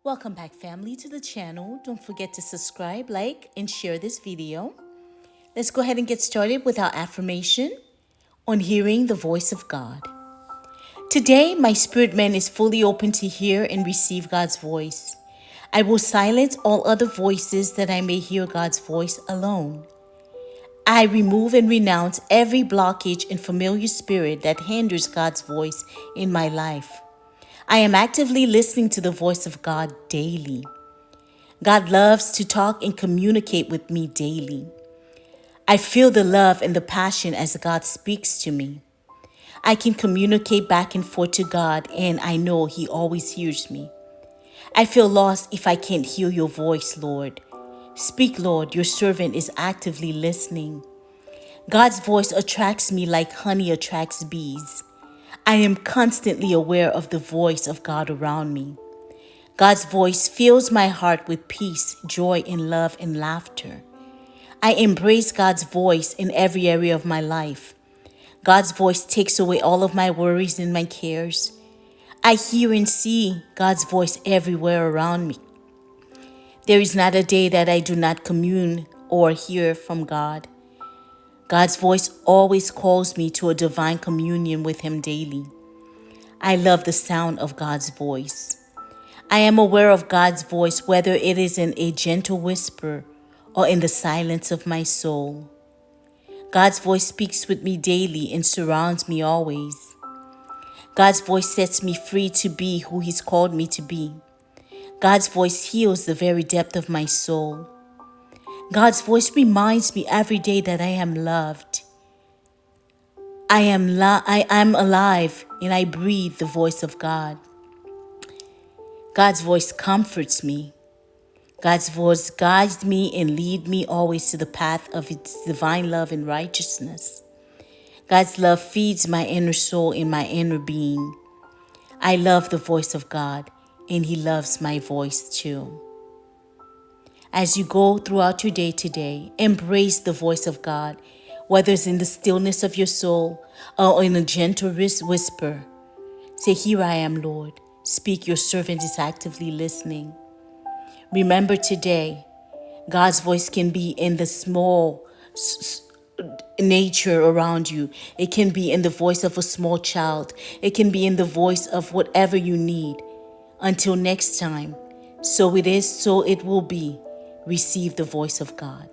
Welcome back, family, to the channel. Don't forget to subscribe, like, and share this video. Let's go ahead and get started with our affirmation on hearing the voice of God. Today, my spirit man is fully open to hear and receive God's voice. I will silence all other voices that I may hear God's voice alone. I remove and renounce every blockage and familiar spirit that hinders God's voice in my life. I am actively listening to the voice of God daily. God loves to talk and communicate with me daily. I feel the love and the passion as God speaks to me. I can communicate back and forth to God, and I know He always hears me. I feel lost if I can't hear your voice, Lord. Speak, Lord, your servant is actively listening. God's voice attracts me like honey attracts bees. I am constantly aware of the voice of God around me. God's voice fills my heart with peace, joy, and love and laughter. I embrace God's voice in every area of my life. God's voice takes away all of my worries and my cares. I hear and see God's voice everywhere around me. There is not a day that I do not commune or hear from God. God's voice always calls me to a divine communion with Him daily. I love the sound of God's voice. I am aware of God's voice, whether it is in a gentle whisper or in the silence of my soul. God's voice speaks with me daily and surrounds me always. God's voice sets me free to be who He's called me to be. God's voice heals the very depth of my soul. God's voice reminds me every day that I am loved. I am alive and I breathe the voice of God. God's voice comforts me. God's voice guides me and leads me always to the path of its divine love and righteousness. God's love feeds my inner soul and my inner being. I love the voice of God, and He loves my voice too. As you go throughout your day today, embrace the voice of God, whether it's in the stillness of your soul or in a gentle whisper. Say, "Here I am, Lord. Speak, your servant is actively listening." Remember today, God's voice can be in the small nature around you. It can be in the voice of a small child. It can be in the voice of whatever you need. Until next time, so it is, so it will be. Receive the voice of God.